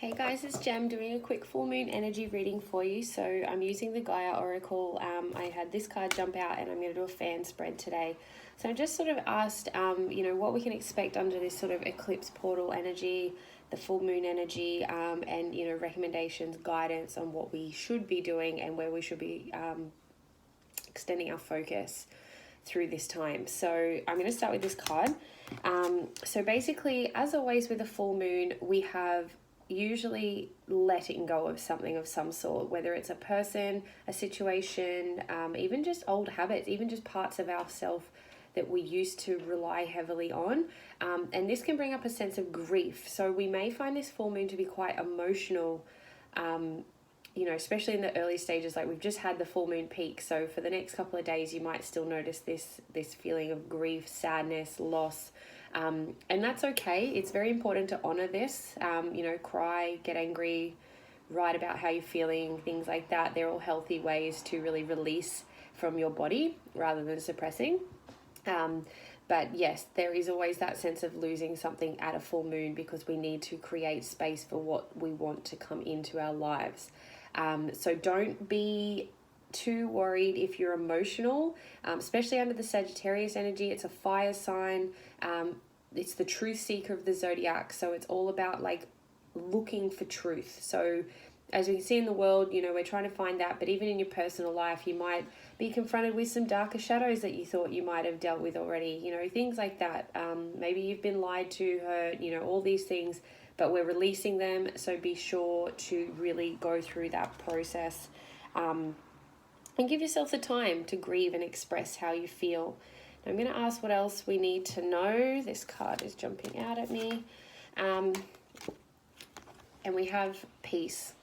Hey guys, it's Jem doing a quick full moon energy reading for you. So I'm using the Gaia Oracle. I had this card jump out and I'm going to do a fan spread today. So I just sort of asked, what we can expect under this sort of eclipse portal energy, the full moon energy, and, recommendations, guidance on what we should be doing and where we should be extending our focus through this time. So I'm going to start with this card. So basically, as always with a full moon, we have usually letting go of something of some sort, whether it's a person, a situation, even just old habits, even just parts of ourself that we used to rely heavily on. And this can bring up a sense of grief. So we may find this full moon to be quite emotional, especially in the early stages. Like we've just had the full moon peak. So for the next couple of days, you might still notice this feeling of grief, sadness, loss. And that's okay. It's very important to honor this, cry, get angry, write about how you're feeling, things like that. They're all healthy ways to really release from your body rather than suppressing. But yes, there is always that sense of losing something at a full moon because we need to create space for what we want to come into our lives. So don't be too worried if you're emotional, especially under the Sagittarius energy. It's a fire sign. It's the truth seeker of the zodiac. So it's all about like looking for truth. So as we can see in the world, we're trying to find that, but even in your personal life, you might be confronted with some darker shadows that you thought you might have dealt with already, things like that. Maybe you've been lied to, hurt, all these things, but we're releasing them. So be sure to really go through that process. And give yourself the time to grieve and express how you feel. I'm going to ask what else we need to know. This card is jumping out at me. And we have peace.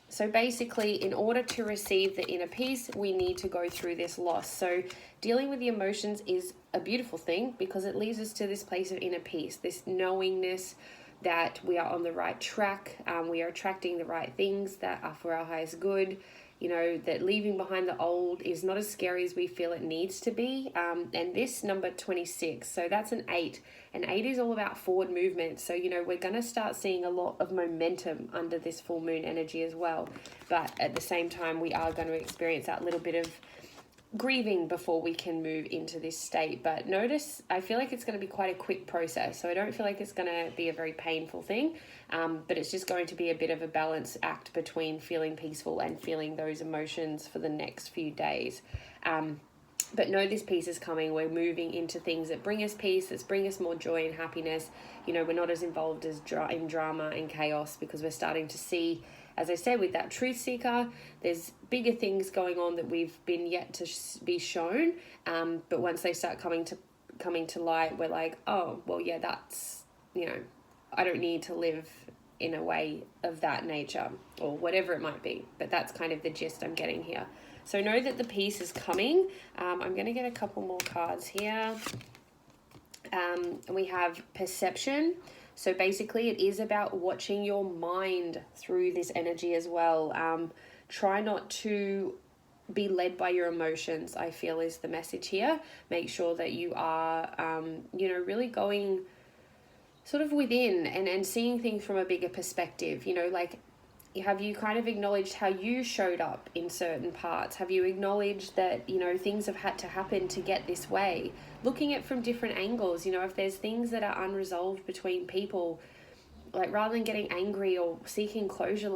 So basically, in order to receive the inner peace, we need to go through this loss. So dealing with the emotions is a beautiful thing because it leads us to this place of inner peace, this knowingness that we are on the right track. We are attracting the right things that are for our highest good. That leaving behind the old is not as scary as we feel it needs to be. And this number 26, so that's an 8. And 8 is all about forward movement. So, we're going to start seeing a lot of momentum under this full moon energy as well. But at the same time, we are going to experience that little bit of grieving before we can move into this state. But notice, I feel like it's going to be quite a quick process. So I don't feel like it's going to be a very painful thing, but it's just going to be a bit of a balance act between feeling peaceful and feeling those emotions for the next few days. But know this peace is coming. We're moving into things that bring us peace, that bring us more joy and happiness. We're not as involved as in drama and chaos because we're starting to see, as I said, with that truth seeker, there's bigger things going on that we've been yet to be shown. But once they start coming to light, we're like, oh, well, yeah, that's, I don't need to live in a way of that nature or whatever it might be. But that's kind of the gist I'm getting here. So know that the peace is coming. I'm going to get a couple more cards here. We have perception. So basically it is about watching your mind through this energy as well. Try not to be led by your emotions, I feel is the message here. Make sure that you are, really going sort of within and seeing things from a bigger perspective. Have you kind of acknowledged how you showed up in certain parts? Have you acknowledged that, things have had to happen to get this way? Looking at from different angles, if there's things that are unresolved between people, like rather than getting angry or seeking closure,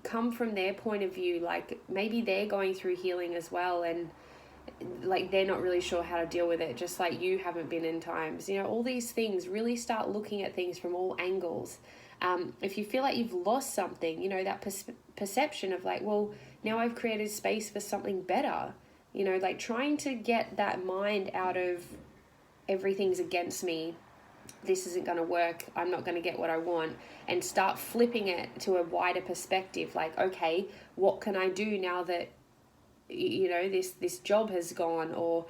come from their point of view. Like maybe they're going through healing as well and like they're not really sure how to deal with it, just like you haven't been in times. All these things, really start looking at things from all angles. If you feel like you've lost something, that perception of like, well, now I've created space for something better, trying to get that mind out of everything's against me, this isn't going to work, I'm not going to get what I want, and start flipping it to a wider perspective. Like, okay, what can I do now that, this job has gone, or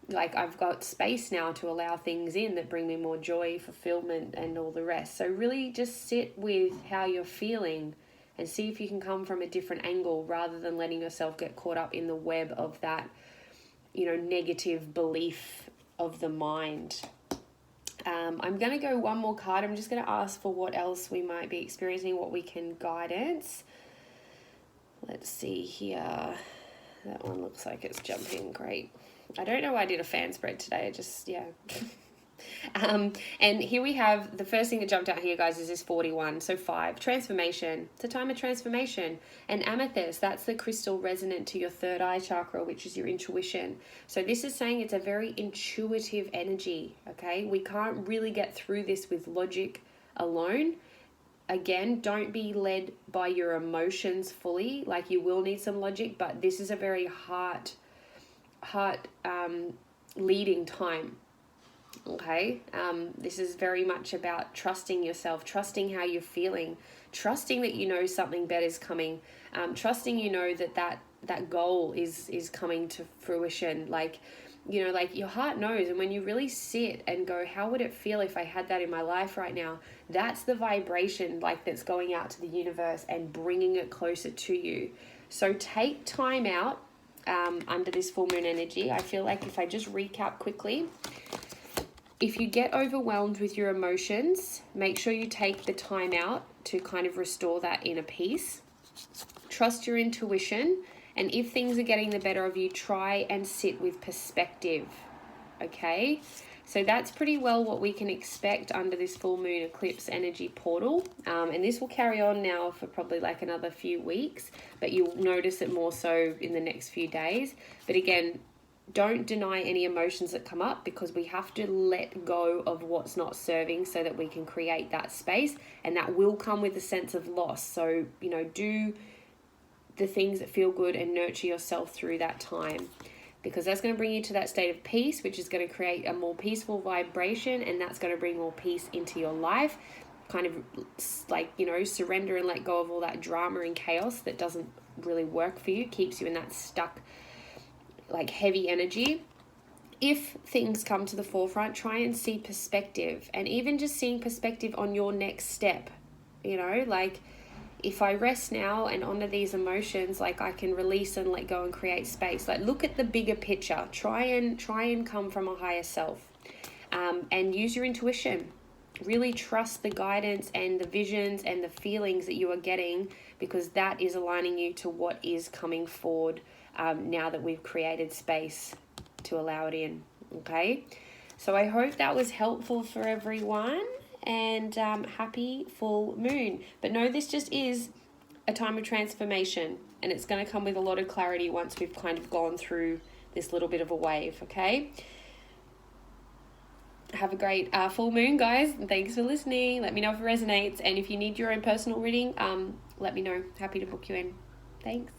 like I've got space now to allow things in that bring me more joy, fulfillment, and all the rest. So really just sit with how you're feeling and see if you can come from a different angle rather than letting yourself get caught up in the web of that, negative belief of the mind. I'm going to go one more card. I'm just going to ask for what else we might be experiencing, what we can guidance. Let's see here. That one looks like it's jumping. Great. I don't know why I did a fan spread today. Yeah. And here we have the first thing that jumped out here, guys, is this 41. So 5, transformation. It's a time of transformation. And amethyst, that's the crystal resonant to your third eye chakra, which is your intuition. So this is saying it's a very intuitive energy, okay? We can't really get through this with logic alone. Again, don't be led by your emotions fully. Like, you will need some logic, but this is a very heart leading time. Okay, this is very much about trusting yourself, trusting how you're feeling, trusting that you know something better is coming, trusting you know that goal is coming to fruition. Like, you know, like your heart knows. And when you really sit and go, how would it feel if I had that in my life right now? That's the vibration, like, that's going out to the universe and bringing it closer to you. So take time out under this full moon energy. I feel like if I just recap quickly, if you get overwhelmed with your emotions, make sure you take the time out to kind of restore that inner peace. Trust your intuition. And if things are getting the better of you, try and sit with perspective. Okay? So that's pretty well what we can expect under this full moon eclipse energy portal. And this will carry on now for probably like another few weeks, but you'll notice it more so in the next few days. But again, don't deny any emotions that come up, because we have to let go of what's not serving so that we can create that space, and that will come with a sense of loss. So, you know, do the things that feel good and nurture yourself through that time, because that's going to bring you to that state of peace, which is going to create a more peaceful vibration, and that's going to bring more peace into your life. Kind of like, you know, surrender and let go of all that drama and chaos that doesn't really work for you, keeps you in that stuck, like, heavy energy. If things come to the forefront, try and see perspective, and even just seeing perspective on your next step. You know, like, if I rest now and honor these emotions, like, I can release and let go and create space. Like, look at the bigger picture. Try and come from a higher self, and use your intuition. Really trust the guidance and the visions and the feelings that you are getting, because that is aligning you to what is coming forward now that we've created space to allow it in. Okay, so I hope that was helpful for everyone, and happy full moon. But no, this just is a time of transformation, and it's going to come with a lot of clarity once we've kind of gone through this little bit of a wave. Okay, have a great full moon, guys. Thanks for listening. Let me know if it resonates, and if you need your own personal reading, let me know. Happy to book you in. Thanks.